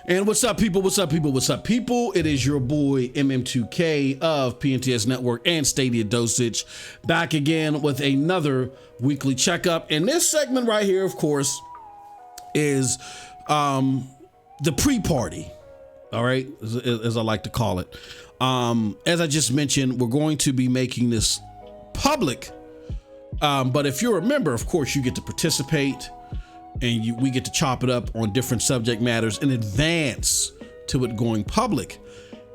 And what's up, people? What's up, people? What's up, people? It is your boy MM2K of PNTS Network and Stadia Dosage, back again with another weekly checkup. And this segment right here, of course, is the pre-party. All right, as I like to call it. As I just mentioned, we're going to be making this public. But if you're a member, of course, you get to participate. And we get to chop it up on different subject matters in advance to it going public.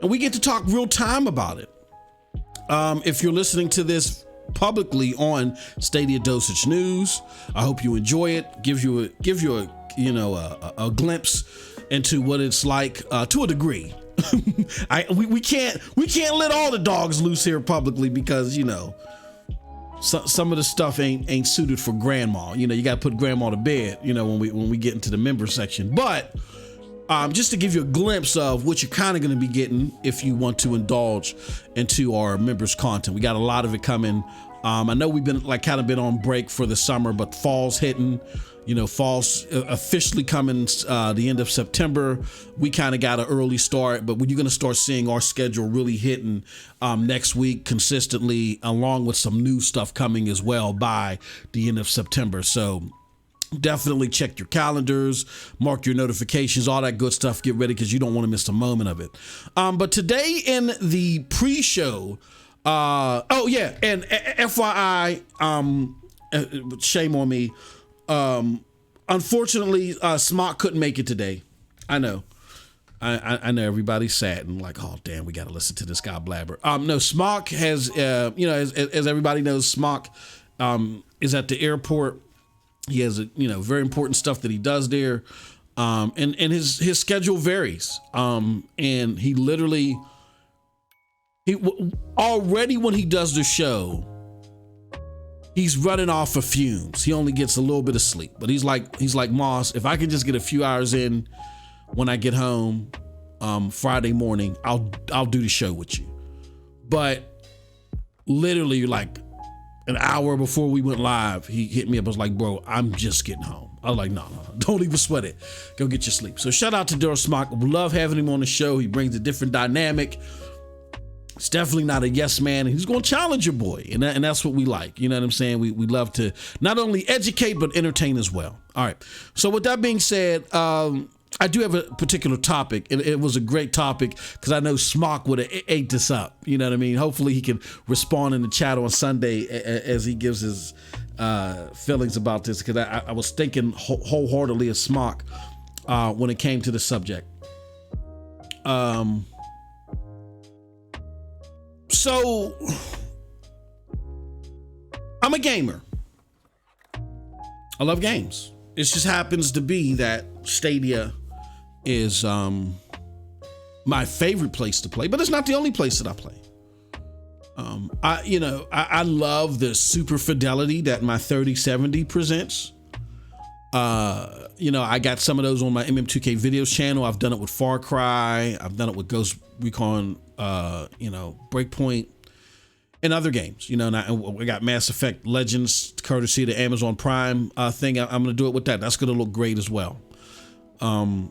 And we get to talk real time about it. If you're listening to this publicly on Stadia Dosage News, I hope you enjoy it. Give you a glimpse into what it's like to a degree. We can't let all the dogs loose here publicly because, some of the stuff ain't suited for grandma. You got to put grandma to bed, when we get into the member section. But just to give you a glimpse of what you're kind of going to be getting if you want to indulge into our members content. We got a lot of it coming. I know we've been been on break for the summer, but fall's hitting. Fall's officially coming the end of September. We kind of got an early start, but you're going to start seeing our schedule really hitting next week consistently, along with some new stuff coming as well by the end of September. So definitely check your calendars, mark your notifications, all that good stuff. Get ready because you don't want to miss a moment of it. But today in the pre-show, and FYI, shame on me. Unfortunately, Smock couldn't make it today. I know. I know everybody's sad and like, oh damn, we got to listen to this guy blabber. No, Smock has, as everybody knows, Smock is at the airport. He has very important stuff that he does there, and his schedule varies. And he already when he does the show, he's running off of fumes. He only gets a little bit of sleep, but he's like Moss. If I can just get a few hours in when I get home Friday morning, I'll do the show with you. But literally like an hour before we went live, he hit me up. I was like, bro, I'm just getting home. I was like, no, don't even sweat it. Go get your sleep. So shout out to Daryl Smock. Love having him on the show. He brings a different dynamic. It's definitely not a yes man. He's going to challenge your boy. And that's what we like. You know what I'm saying? We love to not only educate, but entertain as well. All right. So with that being said, I do have a particular topic. It was a great topic because I know Smock would have ate this up. You know what I mean? Hopefully he can respond in the chat on Sunday as he gives his feelings about this, because I was thinking wholeheartedly of Smock when it came to the subject. So, I'm a gamer. I love games. It just happens to be that Stadia is my favorite place to play, but it's not the only place that I play. I love the super fidelity that my 3070 presents. I got some of those on my MM2K videos channel. I've done it with Far Cry. I've done it with Ghost Recon, Breakpoint, and other games. And we got Mass Effect Legends, courtesy of the Amazon Prime thing. I'm going to do it with that. That's going to look great as well. I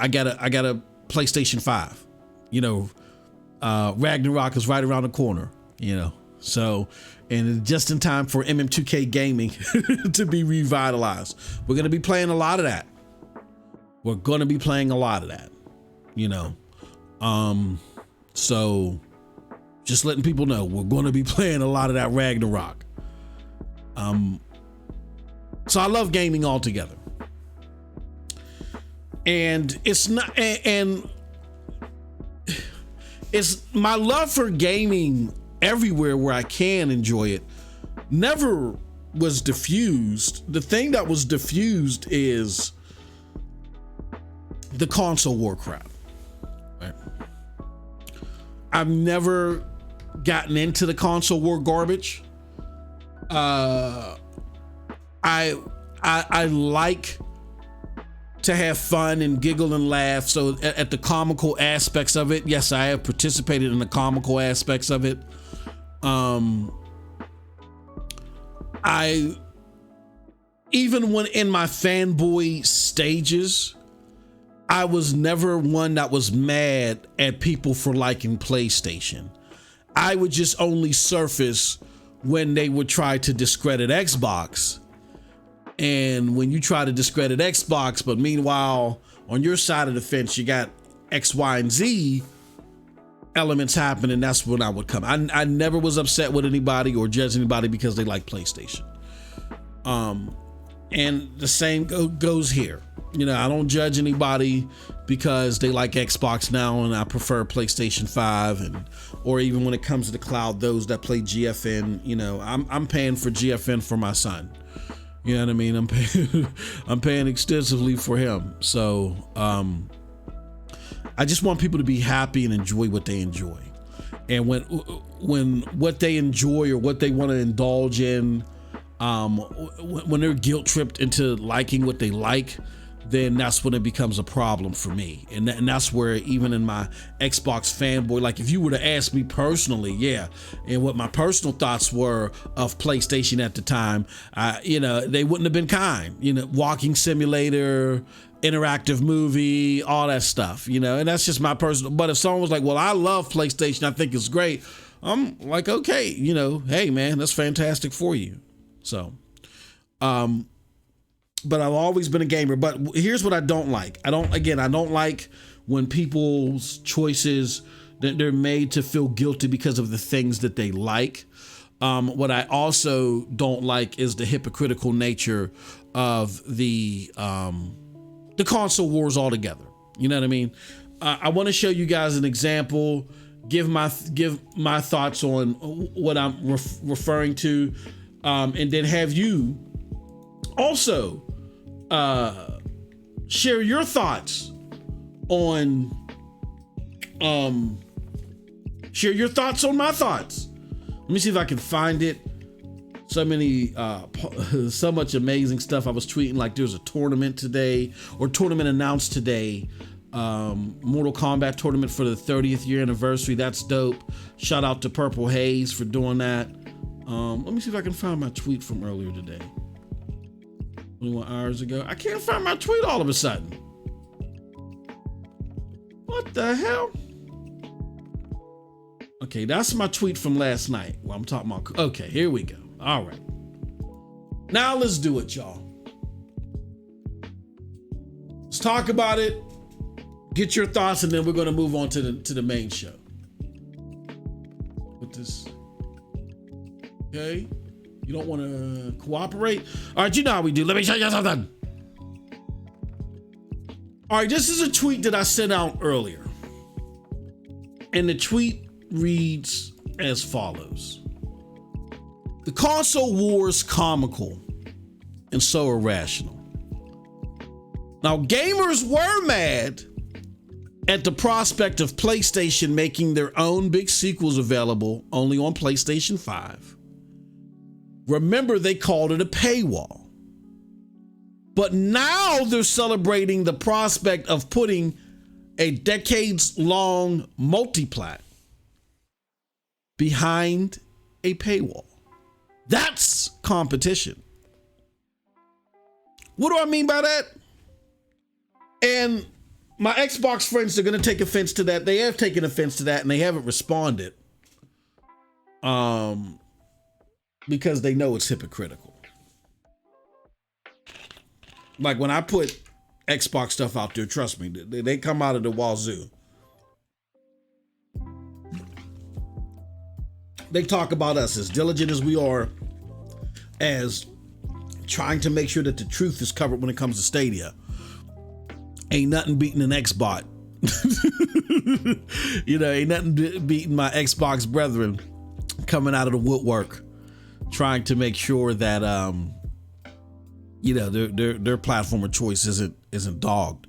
got a PlayStation 5. Ragnarok is right around the corner. So, and just in time for MM2K gaming to be revitalized. We're going to be playing a lot of that. So just letting people know we're going to be playing a lot of that Ragnarok. So I love gaming altogether. And it's my love for gaming everywhere where I can enjoy it never was diffused. The thing that was diffused is the console war crap. Right? I've never gotten into the console war garbage. I like to have fun and giggle and laugh. So at the comical aspects of it, yes, I have participated in the comical aspects of it. I, even when in my fanboy stages, I was never one that was mad at people for liking PlayStation. I would just only surface when they would try to discredit Xbox. And when you try to discredit Xbox, but meanwhile, on your side of the fence, you got X, Y, and Z elements happening, that's when I would come. I never was upset with anybody or judge anybody because they like PlayStation. And the same goes here. You know, I don't judge anybody because they like Xbox now and I prefer PlayStation 5, or even when it comes to the cloud, those that play GFN, you know, I'm paying for GFN for my son. You know what I mean? I'm paying extensively for him. So I just want people to be happy and enjoy what they enjoy. And when what they enjoy or what they want to indulge in, when they're guilt tripped into liking what they like, then that's when it becomes a problem for me. And that's where even in my Xbox fanboy, like if you were to ask me personally, yeah, and what my personal thoughts were of PlayStation at the time, you know, they wouldn't have been kind. You know, walking simulator, interactive movie, all that stuff, you know, and that's just my personal. But if someone was like, well, I love PlayStation, I think it's great, I'm like, okay, you know, hey man, that's fantastic for you. So, but I've always been a gamer. But here's what I don't like. I don't like when people's choices, they're made to feel guilty because of the things that they like. What I also don't like is the hypocritical nature of the console wars altogether. You know what I mean? I want to show you guys an example, give my thoughts on what I'm referring to, and then have you also share your thoughts on my thoughts. Let me see if I can find it. So much amazing stuff. I was tweeting like there's a tournament today, or tournament announced today. Mortal Kombat tournament for the 30th year anniversary. That's dope. Shout out to Purple Haze for doing that. Let me see if I can find my tweet from earlier today. 21 hours ago. I can't find my tweet all of a sudden. What the hell? Okay, that's my tweet from last night. Well, I'm talking about. Okay, here we go. All right. Now let's do it, y'all. Let's talk about it. Get your thoughts, and then we're going to move on to the main show. Put this. Okay. You don't want to cooperate? All right, you know how we do. Let me show you something. All right, this is a tweet that I sent out earlier. And the tweet reads as follows. The console wars comical and so irrational. Now, gamers were mad at the prospect of PlayStation making their own big sequels available only on PlayStation 5. Remember, they called it a paywall. But now they're celebrating the prospect of putting a decades-long multiplat behind a paywall. That's competition. What do I mean by that? And my Xbox friends are going to take offense to that. They have taken offense to that, and they haven't responded. Because they know it's hypocritical. Like when I put Xbox stuff out there, trust me, they come out of the wazoo. They talk about us as diligent as we are, as trying to make sure that the truth is covered when it comes to Stadia. Ain't nothing beating an Xbot. You know, ain't nothing beating my Xbox brethren coming out of the woodwork, trying to make sure that you know, their platform of choice isn't dogged.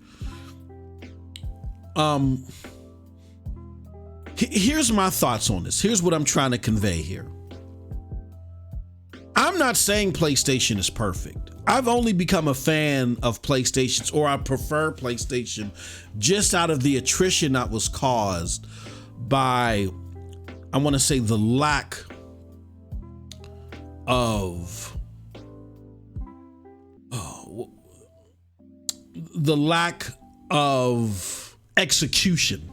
Here's my thoughts on this. Here's what I'm trying to convey here. I'm not saying PlayStation is perfect. I've only become a fan of PlayStations, or I prefer PlayStation, just out of the attrition that was caused by, I want to say, the lack of of execution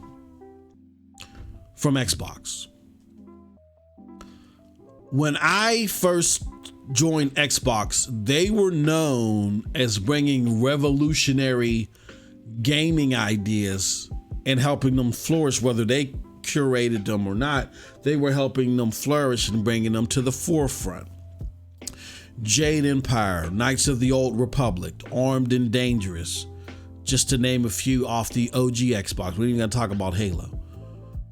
from Xbox. When I first joined Xbox, they were known as bringing revolutionary gaming ideas and helping them flourish, whether they curated them or not. They were helping them flourish and bringing them to the forefront. Jade Empire, Knights of the Old Republic, Armed and Dangerous, just to name a few off the OG Xbox. We ain't gonna talk about Halo.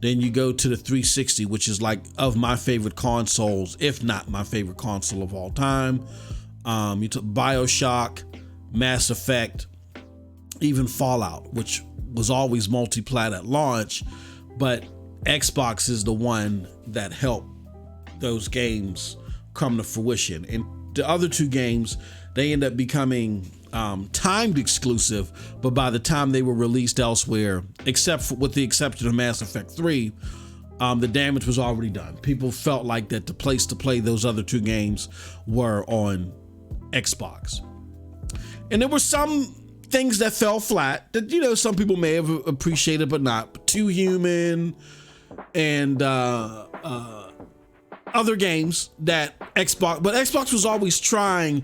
Then you go to the 360, which is like of my favorite consoles, if not my favorite console of all time. You took BioShock, Mass Effect, even Fallout, which was always multi-plat at launch, but Xbox is the one that helped those games come to fruition. And the other two games, they end up becoming timed exclusive, but by the time they were released elsewhere, with the exception of Mass Effect 3, the damage was already done. People felt like that the place to play those other two games were on Xbox. And there were some things that fell flat that, you know, some people may have appreciated, but not. Too Human and other games that Xbox was always trying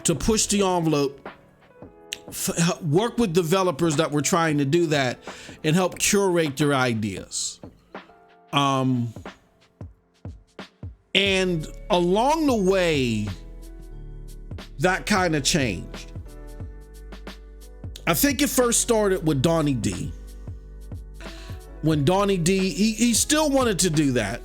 to push the envelope, work with developers that were trying to do that, and help curate their ideas. And along the way, that kind of changed. I think it first started with Donnie D. When Donnie D, he still wanted to do that,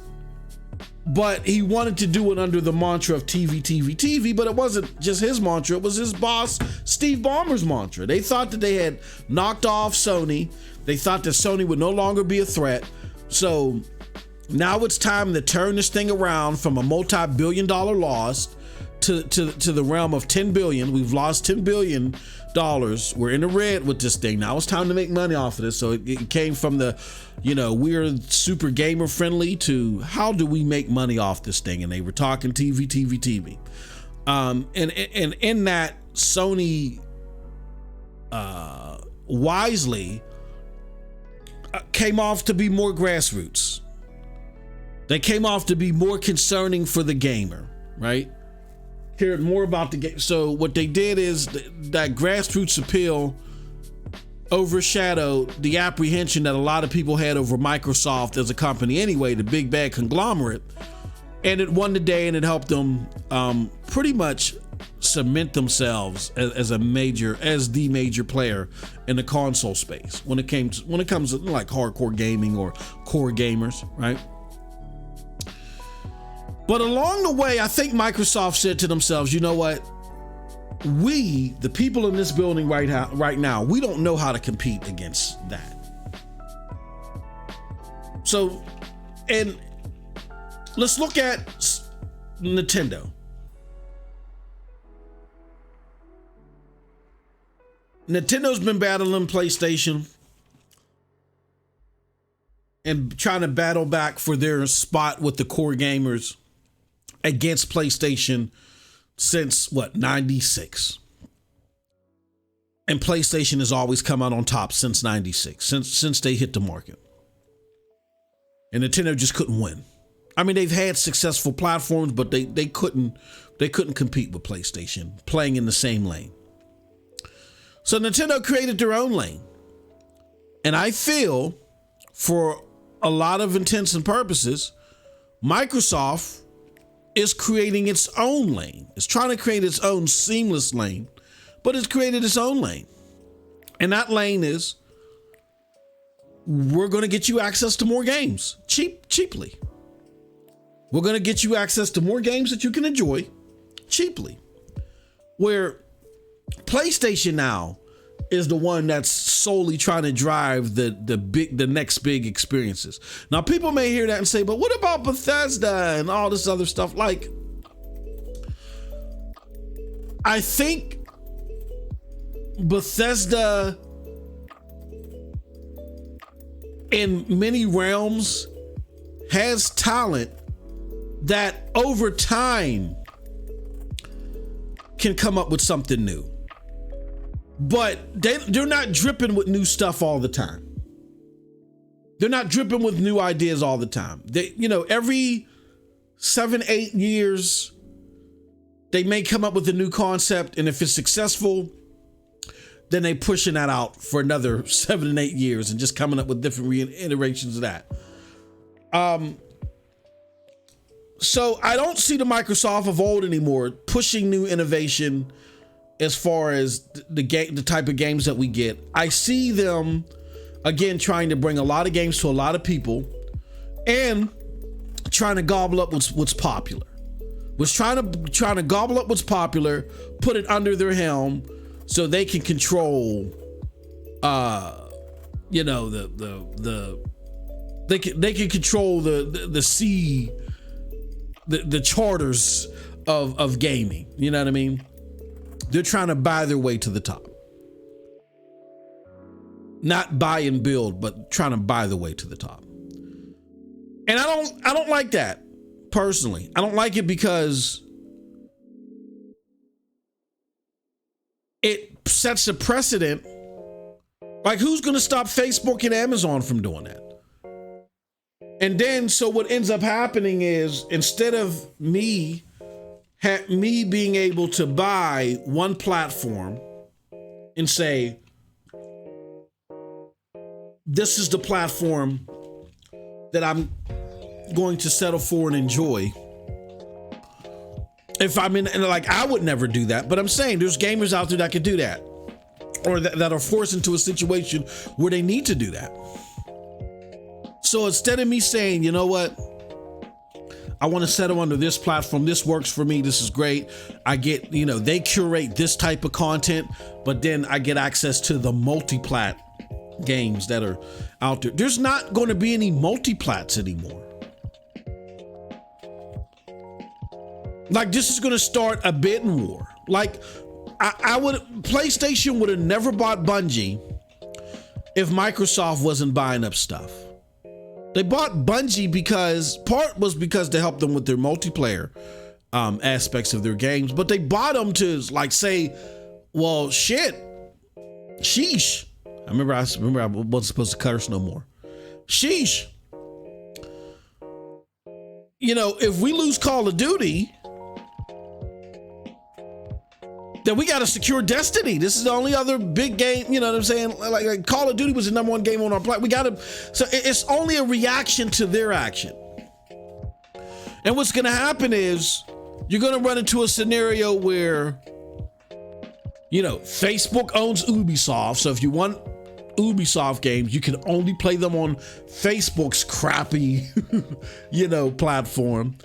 but he wanted to do it under the mantra of TV, but it wasn't just his mantra, it was his boss, Steve Ballmer's mantra. They thought that they had knocked off Sony. They thought that Sony would no longer be a threat. So now it's time to turn this thing around from a multi-billion-dollar loss to the realm of 10 billion. We've lost $10 billion. We're in the red with this thing. Now it's time to make money off of this. So it came from the, you know, we're super gamer friendly to how do we make money off this thing? And they were talking TV. And in that, Sony wisely came off to be more grassroots. They came off to be more concerning for the gamer, right? Cared more about the game. So what they did is that grassroots appeal overshadowed the apprehension that a lot of people had over Microsoft as a company anyway, the big bad conglomerate. And it won the day, and it helped them pretty much cement themselves as the major player in the console space when it comes to like hardcore gaming or core gamers, right? But along the way, I think Microsoft said to themselves, you know what? We, the people in this building right now, we don't know how to compete against that. So, and let's look at Nintendo. Nintendo's been battling PlayStation and trying to battle back for their spot with the core gamers against PlayStation since 96. And PlayStation has always come out on top since 96, since they hit the market. And Nintendo just couldn't win. I mean, they've had successful platforms, but they couldn't compete with PlayStation playing in the same lane. So Nintendo created their own lane. And I feel, for a lot of intents and purposes, Microsoft is creating its own lane. It's trying to create its own seamless lane, but it's created its own lane. And that lane is, we're going to get you access to more games cheaply. We're going to get you access to more games that you can enjoy cheaply. Where PlayStation now is the one that's solely trying to drive the next big experiences. Now, people may hear that and say, but what about Bethesda and all this other stuff? Like, I think Bethesda in many realms has talent that over time can come up with something new. but they're not dripping with new stuff all the time. They're not dripping with new ideas all the time. They, every 7-8 years, they may come up with a new concept, and if it's successful, then they pushing that out for another 7 and 8 years and just coming up with different iterations of that. So I don't see the Microsoft of old anymore pushing new innovation as far as the type of games that we get. I see them again trying to bring a lot of games to a lot of people and trying to gobble up what's popular. Trying to gobble up what's popular, put it under their helm so they can control they can control the sea, the charters of gaming. You know what I mean? They're trying to buy their way to the top. Not buy and build, but trying to buy the way to the top. And I don't like that personally. I don't like it because it sets a precedent. Like, who's going to stop Facebook and Amazon from doing that? And then, so what ends up happening is, instead of me being able to buy one platform and say, this is the platform that I'm going to settle for and enjoy. If I'm in, and like, I would never do that, but I'm saying there's gamers out there that could do that, or that are forced into a situation where they need to do that. So instead of me saying, you know what, I want to settle under this platform, this works for me, this is great, I get, they curate this type of content, but then I get access to the multi-plat games that are out there. There's not going to be any multi-plats anymore. Like, this is going to start a bidding war. Like, PlayStation would have never bought Bungie if Microsoft wasn't buying up stuff. They bought Bungie because to help them with their multiplayer aspects of their games, but they bought them to like say, well, shit, sheesh. I remember I wasn't supposed to curse no more. Sheesh. If we lose Call of Duty, then we got to secure Destiny. This is the only other big game, you know what I'm saying? Like Call of Duty was the number one game on our platform. We got to, so it's only a reaction to their action. And what's going to happen is you're going to run into a scenario where, Facebook owns Ubisoft. So if you want Ubisoft games, you can only play them on Facebook's crappy, platform.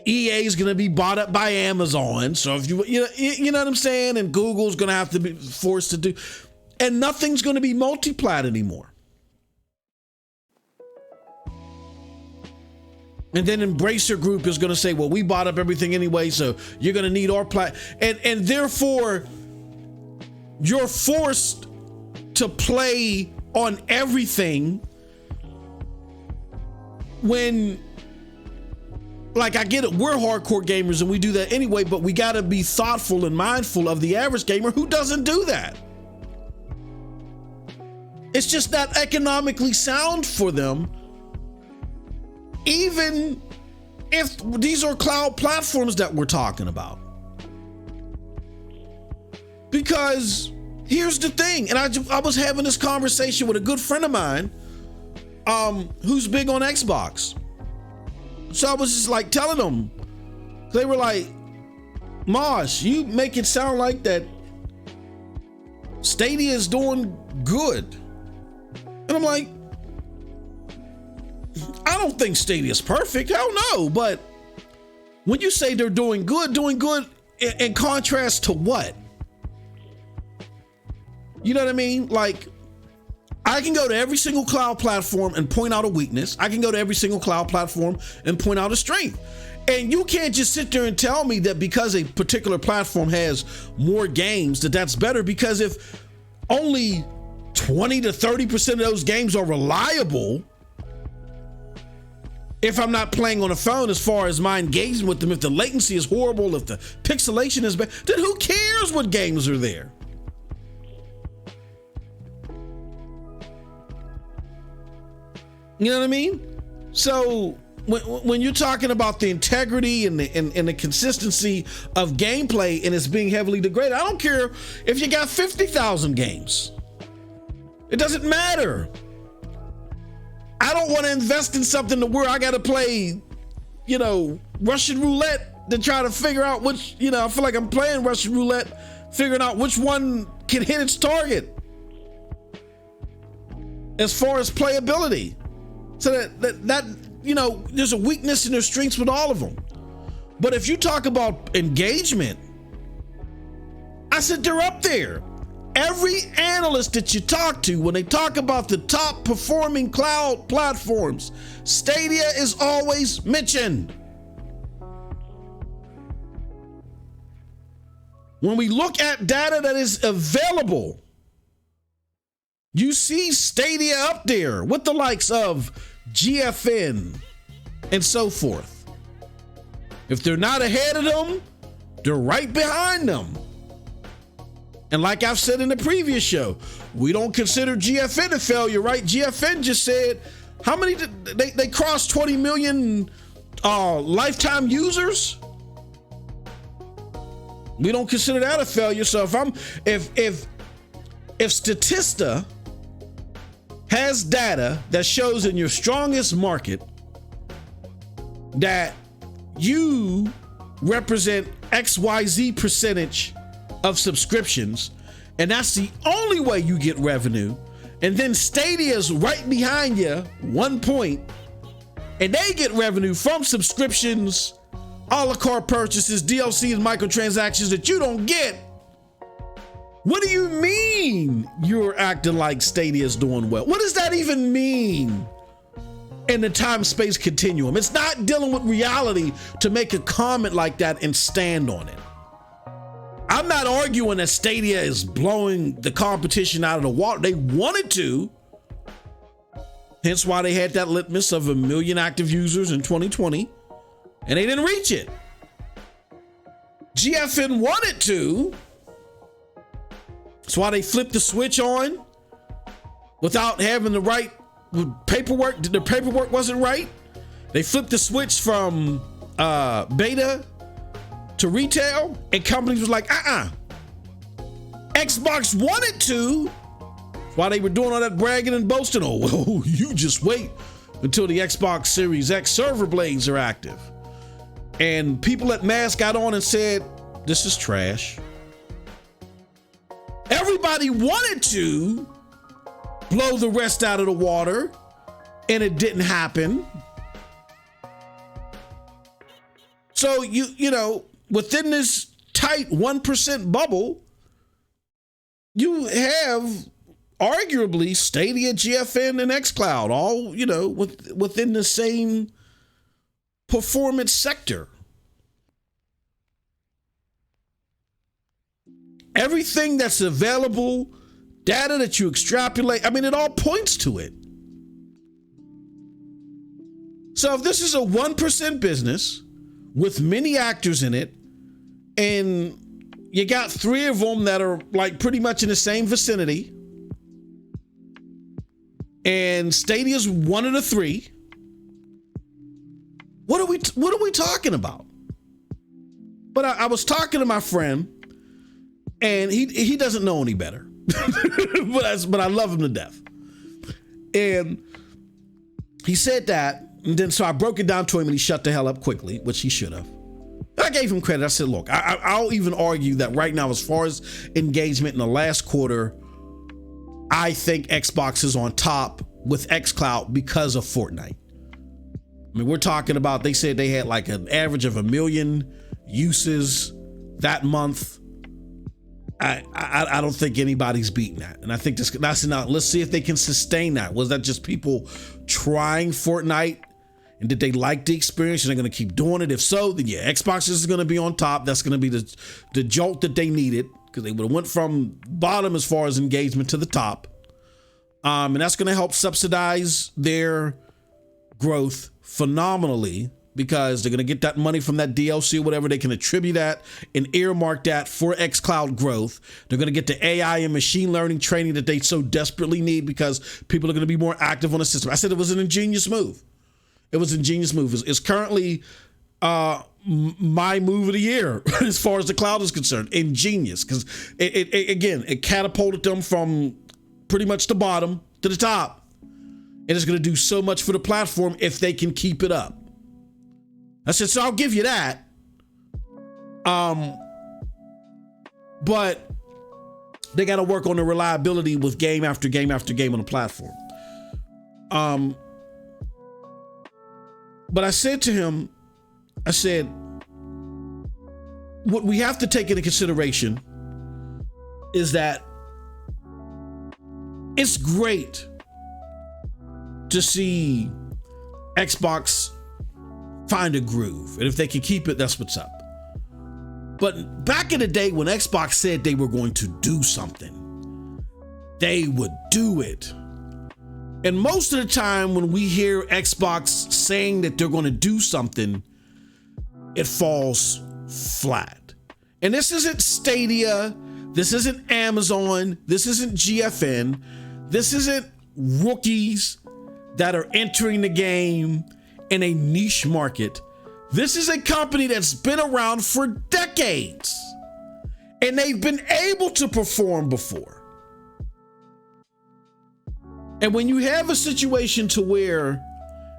EA is going to be bought up by Amazon. So if you know what I'm saying? And Google's going to have to be forced to do, and nothing's going to be multi-plat anymore. And then Embracer Group is going to say, well, we bought up everything anyway, so you're going to need our plat. And therefore, you're forced to play on everything when, like, I get it, we're hardcore gamers and we do that anyway, but we got to be thoughtful and mindful of the average gamer who doesn't do that. It's just not economically sound for them, even if these are cloud platforms that we're talking about. Because here's the thing, and I was having this conversation with a good friend of mine who's big on Xbox. So I was just like telling them, they were like, Mosh, you make it sound like that Stadia is doing good. And I'm like, I don't think Stadia is perfect. Hell no. But when you say they're doing good in contrast to what? You know what I mean? Like, I can go to every single cloud platform and point out a weakness. I can go to every single cloud platform and point out a strength. And you can't just sit there and tell me that because a particular platform has more games, that's better, because if only 20 to 30% of those games are reliable, if I'm not playing on a phone, as far as my engagement with them, if the latency is horrible, if the pixelation is bad, then who cares what games are there? You know what I mean? So when you're talking about the integrity and the consistency of gameplay and it's being heavily degraded, I don't care if you got 50,000 games. It doesn't matter. I don't want to invest in something to where I got to play, Russian roulette to try to figure out which, I feel like I'm playing Russian roulette, figuring out which one can hit its target as far as playability. So that there's a weakness and there's strengths with all of them. But if you talk about engagement, I said they're up there. Every analyst that you talk to, when they talk about the top performing cloud platforms, Stadia is always mentioned. When we look at data that is available, you see Stadia up there with the likes of GFN and so forth. If they're not ahead of them, they're right behind them. And like I've said in the previous show, we don't consider GFN a failure, right? GFN just said, how many did they crossed 20 million lifetime users? We don't consider that a failure. So if Statista has data that shows in your strongest market that you represent XYZ percentage of subscriptions, and that's the only way you get revenue, and then Stadia's right behind you 1 point, and they get revenue from subscriptions, a la carte purchases, DLCs, microtransactions that you don't get. What do you mean you're acting like Stadia's doing well? What does that even mean in the time-space continuum? It's not dealing with reality to make a comment like that and stand on it. I'm not arguing that Stadia is blowing the competition out of the water. They wanted to. Hence why they had that litmus of 1 million active users in 2020, and they didn't reach it. GFN wanted to. That's why they flipped the switch on without having the right paperwork. The paperwork wasn't right. They flipped the switch from beta to retail, and companies was like, Xbox wanted to. While they were doing all that bragging and boasting, oh, you just wait until the Xbox Series X server blades are active. And people at Mass got on and said, this is trash. Everybody wanted to blow the rest out of the water, and it didn't happen. So within this tight 1% bubble, you have arguably Stadia, GFN, and xCloud all, within the same performance sector. Everything that's available, data that you extrapolate, it all points to it. So if this is a 1% business with many actors in it, and you got 3 of them that are like pretty much in the same vicinity, and Stadia's one of the 3, what are we talking about? But I was talking to my friend, and he doesn't know any better, but I love him to death. And he said that, and then so I broke it down to him, and he shut the hell up quickly, which he should have. I gave him credit. I said, look, I'll even argue that right now, as far as engagement in the last quarter, I think Xbox is on top with xCloud because of Fortnite. We're talking about, they said they had like an average of 1 million uses that month. I don't think anybody's beating that. And I think that's enough. Let's see if they can sustain that. Was that just people trying Fortnite? And did they like the experience? And they're going to keep doing it? If so, then yeah, Xbox is going to be on top. That's going to be the jolt that they needed, because they would have went from bottom as far as engagement to the top. And that's going to help subsidize their growth phenomenally because they're going to get that money from that DLC or whatever. They can attribute that and earmark that for xCloud growth. They're going to get the AI and machine learning training that they so desperately need because people are going to be more active on the system. I said it was an ingenious move. It was an ingenious move. It's currently my move of the year as far as the cloud is concerned. Ingenious, because it catapulted them from pretty much the bottom to the top. And it's going to do so much for the platform if they can keep it up. I said, so I'll give you that. But they got to work on the reliability with game after game after game on the platform. But I said to him, I said, what we have to take into consideration is that it's great to see Xbox find a groove. And if they can keep it, that's what's up. But back in the day when Xbox said they were going to do something, they would do it. And most of the time when we hear Xbox saying that they're going to do something, it falls flat. And this isn't Stadia. This isn't Amazon. This isn't GFN. This isn't rookies that are entering the game in a niche market. This is a company that's been around for decades, and they've been able to perform before. And when you have a situation to where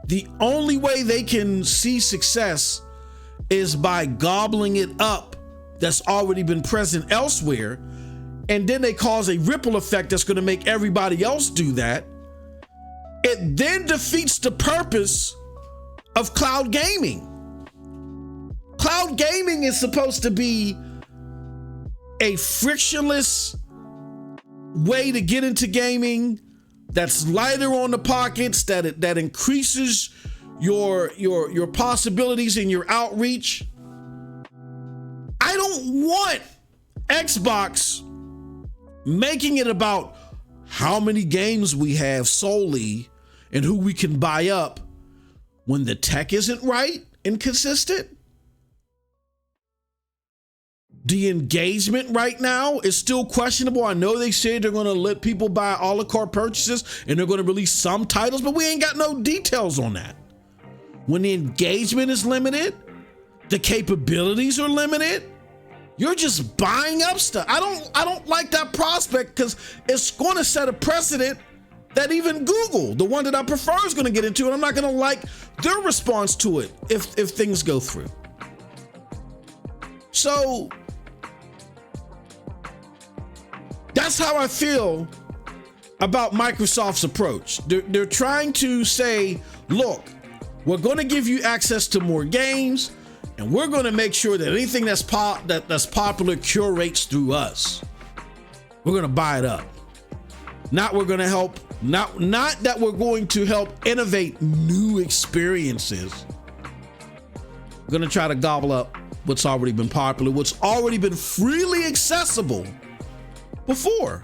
the only way they can see success is by gobbling it up that's already been present elsewhere, and then they cause a ripple effect that's going to make everybody else do that, it then defeats the purpose of cloud gaming. Cloud gaming is supposed to be a frictionless way to get into gaming that's lighter on the pockets, that increases your possibilities and your outreach. I don't want Xbox making it about how many games we have solely and who we can buy up when the tech isn't right and consistent. The engagement right now is still questionable. I know they said they're going to let people buy a la carte purchases and they're going to release some titles, but we ain't got no details on that. When the engagement is limited, the capabilities are limited, you're just buying up stuff. I don't like that prospect because it's going to set a precedent that even Google, the one that I prefer, is going to get into, and I'm not going to like their response to it if things go through. So that's how I feel about Microsoft's approach. They're trying to say, look, we're going to give you access to more games, and we're going to make sure that anything that's popular curates through us. We're going to buy it up. Not we're going to help. Not that we're going to help innovate new experiences. We're going to try to gobble up what's already been popular, what's already been freely accessible before.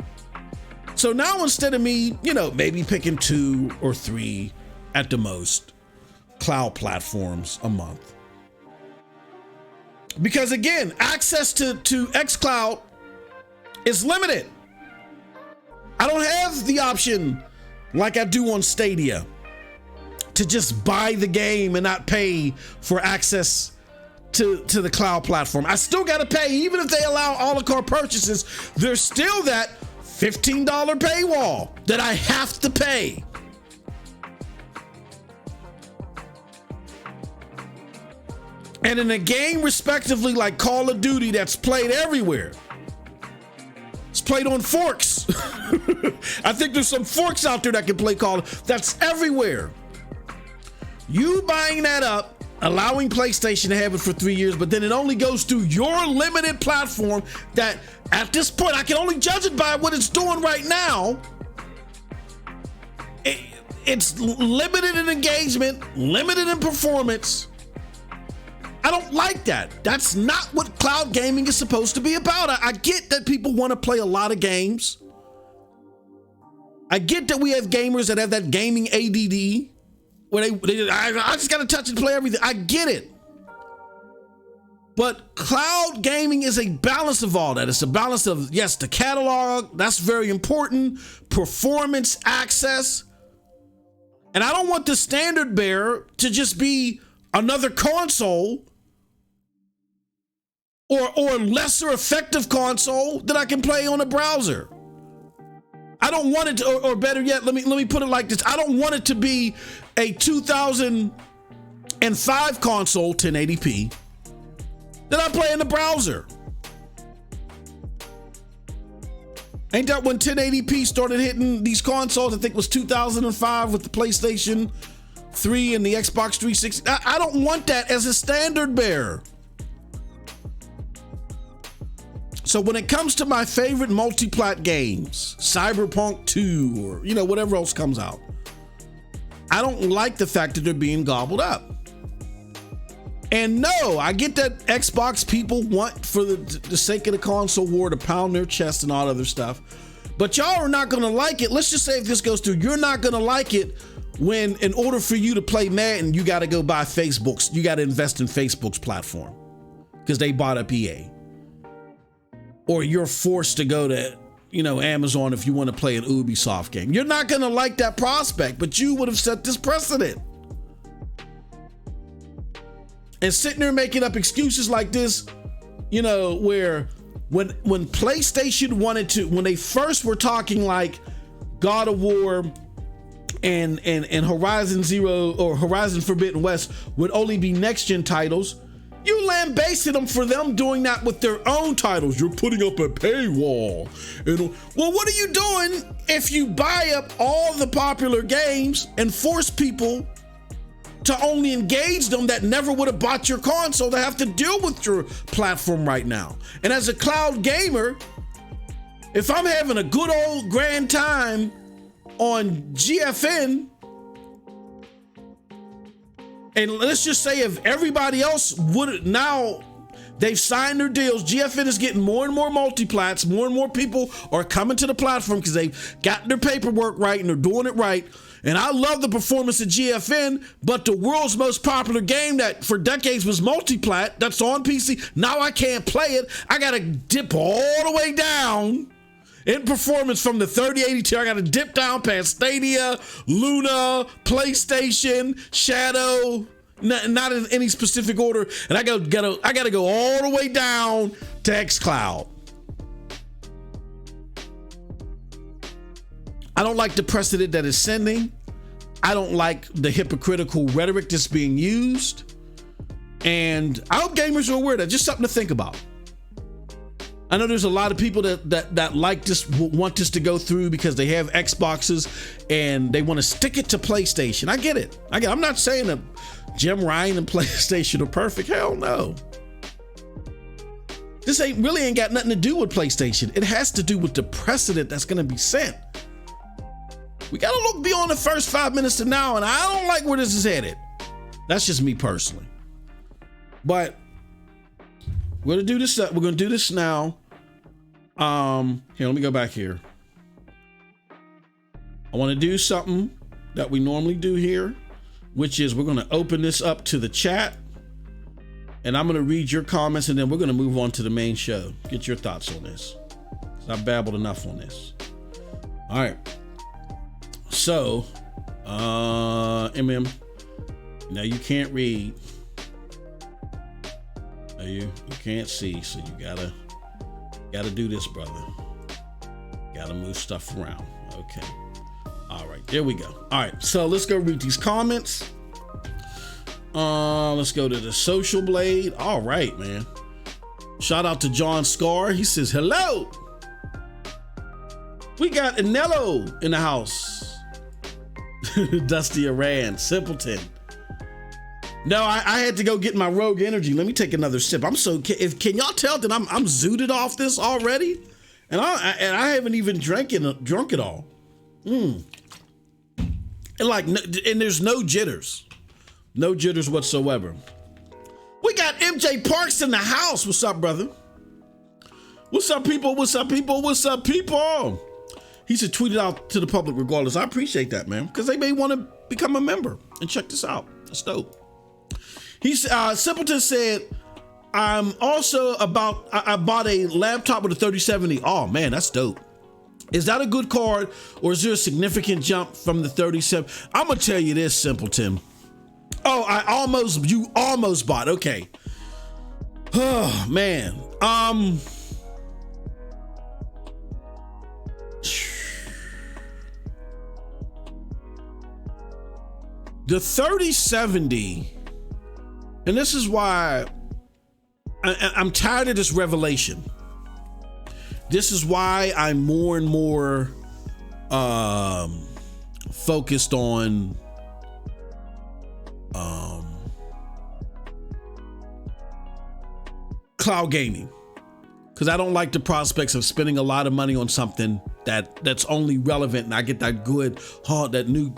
So now instead of me, maybe picking 2 or 3 at the most cloud platforms a month. Because again, access to xCloud is limited. I don't have the option like I do on Stadia to just buy the game and not pay for access to the cloud platform. I still got to pay, even if they allow a la carte purchases. There's still that $15 paywall that I have to pay. And in a game, respectively, like Call of Duty, that's played everywhere. It's played on forks. I think there's some forks out there that can play Call of. That's everywhere. You buying that up, allowing PlayStation to have it for 3 years, but then it only goes through your limited platform that at this point, I can only judge it by what it's doing right now. It's limited in engagement, limited in performance. I don't like that. That's not what cloud gaming is supposed to be about. I get that people want to play a lot of games. I get that we have gamers that have that gaming ADD where I just got to touch and play everything. I get it. But cloud gaming is a balance of all that. It's a balance of, yes, the catalog, that's very important, performance, access. And I don't want the standard bearer to just be another console or lesser effective console that I can play on a browser. I don't want it to, or better yet, let me put it like this. I don't want it to be a 2005 console 1080p that I play in the browser. Ain't that when 1080p started hitting these consoles? I think it was 2005 with the PlayStation 3 and the Xbox 360. I don't want that as a standard bearer. So when it comes to my favorite multi-plat games, Cyberpunk 2 or, whatever else comes out, I don't like the fact that they're being gobbled up. And no, I get that Xbox people want, for the sake of the console war, to pound their chest and all other stuff. But y'all are not going to like it. Let's just say if this goes through, you're not going to like it when, in order for you to play Madden, you got to go buy Facebook's. You got to invest in Facebook's platform because they bought up EA. Or you're forced to go to, Amazon if you want to play an Ubisoft game. You're not going to like that prospect, but you would have set this precedent. And sitting there making up excuses like this, where when PlayStation wanted to, when they first were talking like God of War and Horizon Zero or Horizon Forbidden West would only be next gen titles, you lambasted them for them doing that with their own titles. You're putting up a paywall. Well, what are you doing if you buy up all the popular games and force people to only engage them that never would have bought your console to have to deal with your platform right now? And as a cloud gamer, if I'm having a good old grand time on GFN, and let's just say if everybody else would, now they've signed their deals, GFN is getting more and more multiplats, more and more people are coming to the platform because they've gotten their paperwork right and they're doing it right. And I love the performance of GFN, but the world's most popular game that for decades was multiplat, that's on PC, now I can't play it. I gotta dip all the way down in performance from the 3080 tier. I gotta dip down past Stadia, Luna, PlayStation, Shadow, not in any specific order, and I gotta go all the way down to xCloud. I don't like the precedent that it's sending. I don't like the hypocritical rhetoric that's being used. And I hope gamers are aware of that. Just something to think about. I know there's a lot of people that like this, want this to go through because they have Xboxes and they want to stick it to PlayStation. I get it. I'm not saying that Jim Ryan and PlayStation are perfect. Hell no. This really ain't got nothing to do with PlayStation. It has to do with the precedent that's going to be set. We got to look beyond the first 5 minutes to now, and I don't like where this is headed. That's just me personally. But we're going to do this. We're going to do this now. Here, let me go back here. I want to do something that we normally do here, which is we're going to open this up to the chat, and I'm going to read your comments, and then we're going to move on to the main show. Get your thoughts on this. I've babbled enough on this. All right. So, now you can't read. You can't see, so you gotta do this, brother. Gotta move stuff around. Okay. All right, there we go. All right, so let's go read these comments. Let's go to the Social Blade. All right, man. Shout out to John Scar. He says, hello. We got Anello in the house. Dusty Iran, Simpleton. No, I had to go get my Rogue Energy. Let me take another sip. I'm so, can y'all tell that I'm zooted off this already? And I haven't even drunk it all. And there's no jitters. No jitters whatsoever. We got MJ Parks in the house. What's up, brother? What's up, people? What's up, people? What's up, people? He said tweet it out to the public regardless. I appreciate that, man, because they may want to become a member and check this out. That's dope. Simpleton said, I bought a laptop with a 3070. Oh man, that's dope. Is that a good card, or is there a significant jump from the 37? I'm gonna tell you this, Simpleton. Oh, you almost bought. Okay. Oh man. The 3070, and this is why I'm tired of this revelation. This is why I'm more and more focused on cloud gaming, because I don't like the prospects of spending a lot of money on something that's only relevant, and I get that good, that new,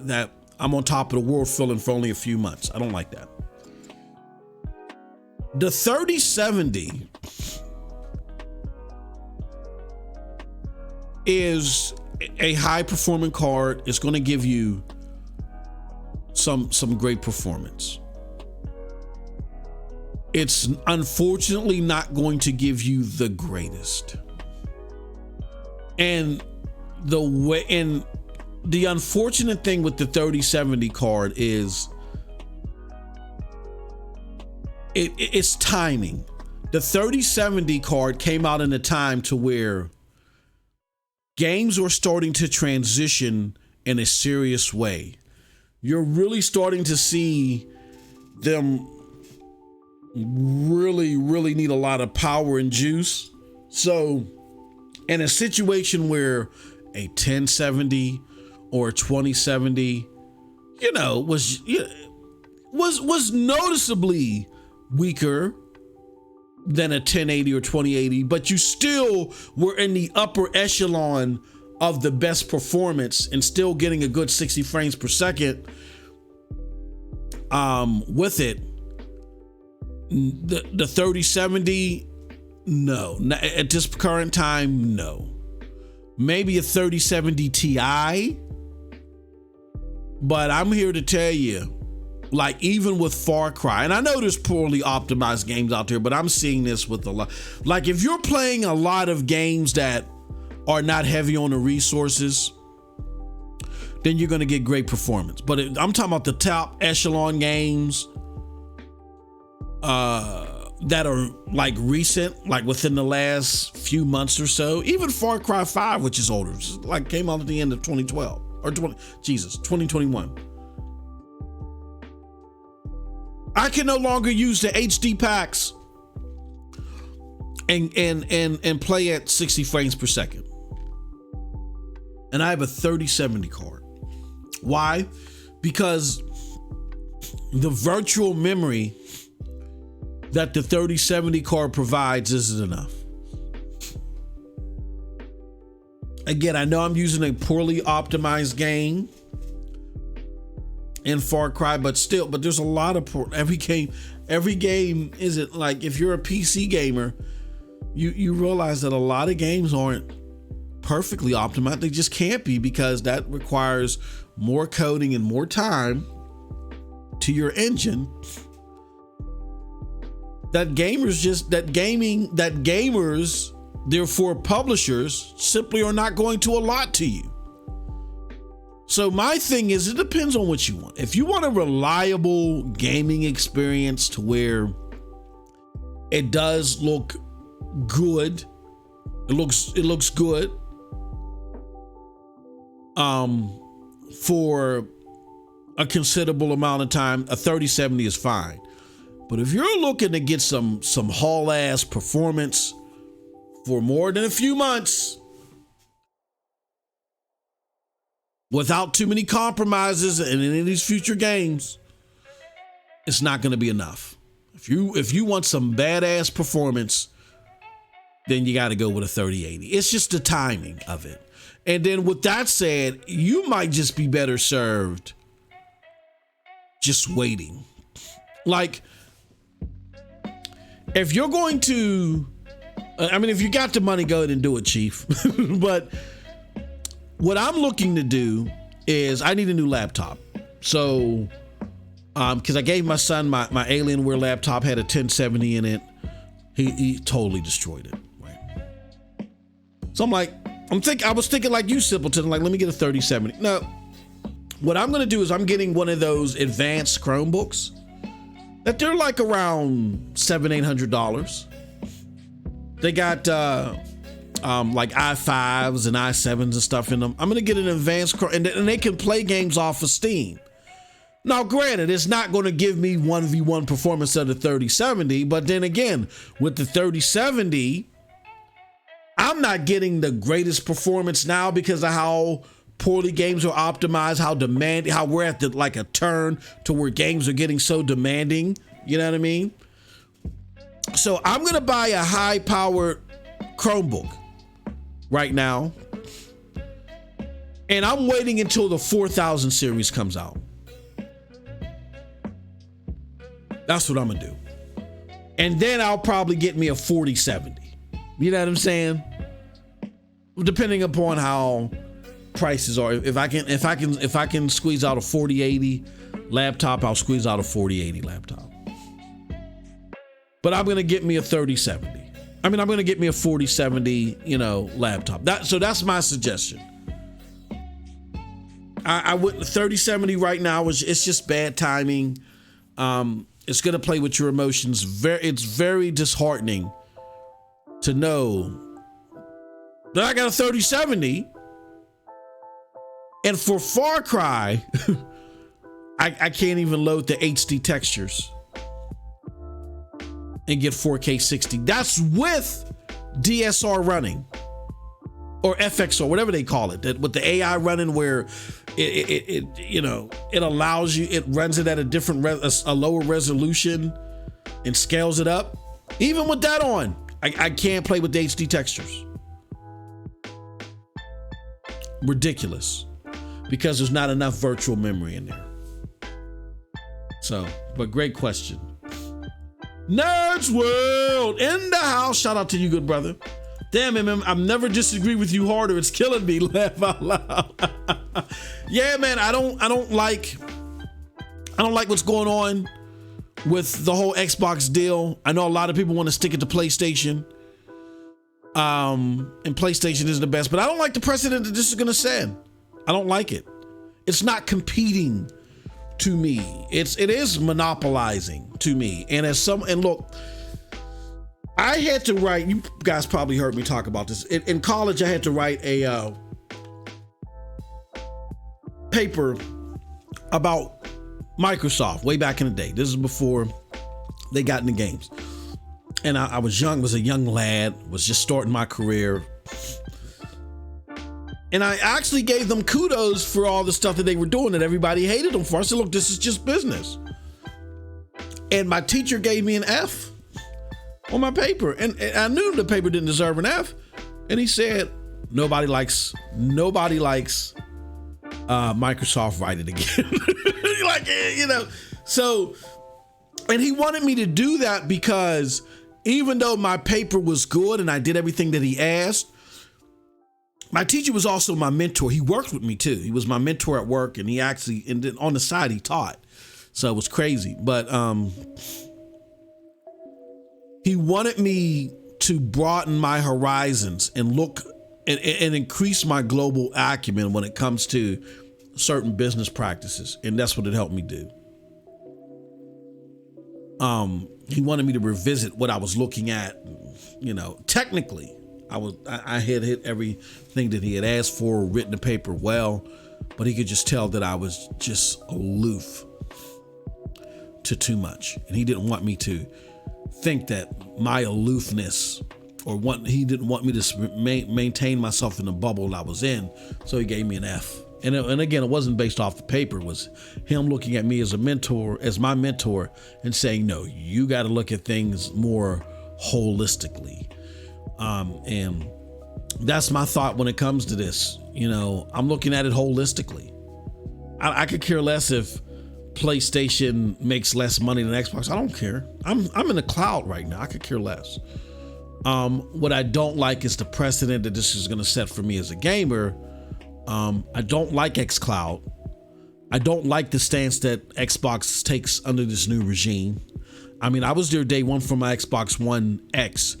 that I'm on top of the world feeling for only a few months. I don't like that. The 3070 is a high performing card. It's going to give you some great performance. It's unfortunately not going to give you the greatest. And the unfortunate thing with the 3070 card is it's timing. The 3070 card came out in a time to where games were starting to transition in a serious way. You're really starting to see them really, really need a lot of power and juice. So in a situation where a 1070 or a 2070, was noticeably weaker than a 1080 or 2080, but you still were in the upper echelon of the best performance and still getting a good 60 frames per second with it. The 3070, no. At this current time, no. Maybe a 3070 Ti, but I'm here to tell you, like, even with Far Cry, and I know there's poorly optimized games out there, but I'm seeing this with a lot. Like, if you're playing a lot of games that are not heavy on the resources, then you're going to get great performance. But I'm talking about the top echelon games that are like recent, like within the last few months or so. Even Far Cry 5, which is older, like came out at the end of 2012 or 2021. I can no longer use the HD packs and play at 60 frames per second. And I have a 3070 card. Why? Because the virtual memory that the 3070 card provides isn't enough. Again, I know I'm using a poorly optimized game in Far Cry, but there's a lot of every game isn't like, if you're a PC gamer, you realize that a lot of games aren't perfectly optimized. They just can't be, because that requires more coding and more time to your engine. Gamers, therefore publishers, simply are not going to allot to you. So my thing is, it depends on what you want. If you want a reliable gaming experience to where it does look good, it looks good, for a considerable amount of time, a 3070 is fine. But if you're looking to get some haul ass performance for more than a few months, without too many compromises in any of these future games, it's not going to be enough. If you want some badass performance, then you got to go with a 3080. It's just the timing of it. And then with that said, you might just be better served just waiting. Like, if you're going to, if you got the money, go ahead and do it, Chief. But what I'm looking to do is I need a new laptop. So, because I gave my son my Alienware laptop, had a 1070 in it. He totally destroyed it. Right. So I was thinking like you, Simpleton, like, let me get a 3070. No, what I'm going to do is I'm getting one of those advanced Chromebooks that they're like around $700-800. They got like i5s and i7s and stuff in them. I'm going to get an advanced and they can play games off of Steam. Now, granted, it's not going to give me 1v1 performance of the 3070, but then again, with the 3070, I'm not getting the greatest performance now because of how poorly games are optimized, how we're at like a turn to where games are getting so demanding. You know what I mean? So I'm going to buy a high-powered Chromebook right now, and I'm waiting until the 4000 series comes out. That's what I'm gonna do. And then I'll probably get me a 4070. You know what I'm saying? Depending upon how prices are. If I can squeeze out a 4080 laptop, I'll squeeze out a 4080 laptop. But I'm gonna get me a 3070. I'm gonna get me a 4070, laptop. So that's my suggestion. I wouldn't 3070 right now it's just bad timing. It's going to play with your emotions. It's very disheartening to know that I got a 3070 and for Far Cry, I can't even load the HD textures and get 4K 60. That's with DSR running or FXR, whatever they call it, with the AI running where it allows you, it runs it at a lower resolution and scales it up. Even with that on, I can't play with the HD textures. Ridiculous, because there's not enough virtual memory in there. So, but great question. Nerds World in the house. Shout out to you, good brother. Damn, MM, I've never disagreed with you harder. It's killing me. Laugh out loud. Yeah, man, I don't like what's going on with the whole Xbox deal. I know a lot of people want to stick it to PlayStation. And PlayStation is the best, but I don't like the precedent that this is going to set. I don't like it. It's not competing to me. It is monopolizing to me. And look, I had to write, you guys probably heard me talk about this. In college, I had to write a paper about Microsoft way back in the day. This is before they got into games. And I was young, was a young lad, was just starting my career. And I actually gave them kudos for all the stuff that they were doing that everybody hated them for. I said, look, this is just business. And my teacher gave me an F on my paper, and I knew the paper didn't deserve an F. And he said, nobody likes Microsoft. Write it again. So, and he wanted me to do that because even though my paper was good and I did everything that he asked, my teacher was also my mentor. He worked with me too. He was my mentor at work, and and then on the side he taught. So it was crazy, but he wanted me to broaden my horizons and look and increase my global acumen when it comes to certain business practices. And that's what it helped me do. He wanted me to revisit what I was looking at, technically. I had hit everything that he had asked for, written the paper well, but he could just tell that I was just aloof to too much. And he didn't want me to think that my aloofness he didn't want me to maintain myself in the bubble that I was in. So he gave me an F. And again, it wasn't based off the paper. It was him looking at me as my mentor and saying, no, you got to look at things more holistically. And that's my thought when it comes to this. I'm looking at it holistically. I could care less if PlayStation makes less money than Xbox. I don't care. I'm in the cloud right now. I could care less. What I don't like is the precedent that this is going to set for me as a gamer I don't like xCloud. I don't like the stance that Xbox takes under this new regime. I mean, I was there day one for my Xbox One X,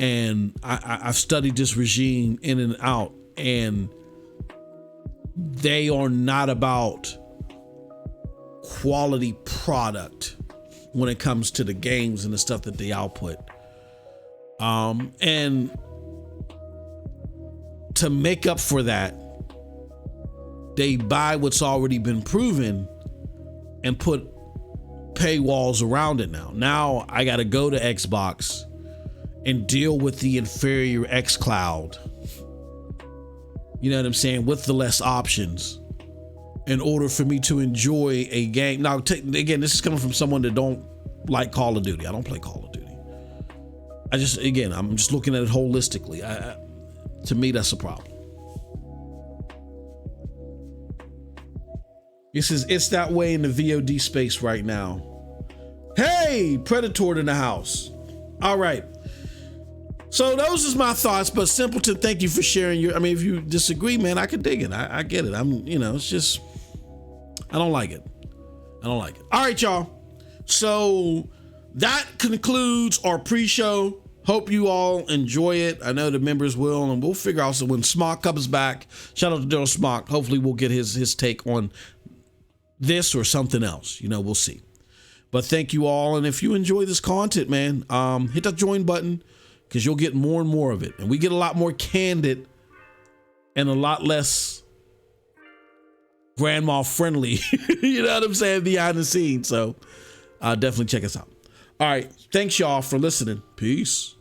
and I've studied this regime in and out, and they are not about quality product when it comes to the games and the stuff that they output. And to make up for that, they buy what's already been proven and put paywalls around it now. Now I got to go to Xbox and deal with the inferior xCloud. You know what I'm saying? With the less options in order for me to enjoy a game. Now, again, this is coming from someone that don't like Call of Duty. I don't play Call of Duty. I'm just looking at it holistically. To me, that's a problem. It's that way in the VOD space right now. Hey, Predator in the house. All right. So those is my thoughts, but Simpleton, thank you for sharing if you disagree, man, I could dig it. I get it. It's just, I don't like it. All right, y'all. So that concludes our pre-show. Hope you all enjoy it. I know the members will, and we'll figure out. So when Smock comes back, shout out to Daryl Smock. Hopefully we'll get his take on this or something else. We'll see. But thank you all. And if you enjoy this content, man, hit that join button, because you'll get more and more of it. And we get a lot more candid and a lot less grandma friendly, you know what I'm saying, behind the scenes. So definitely check us out. All right. Thanks, y'all, for listening. Peace.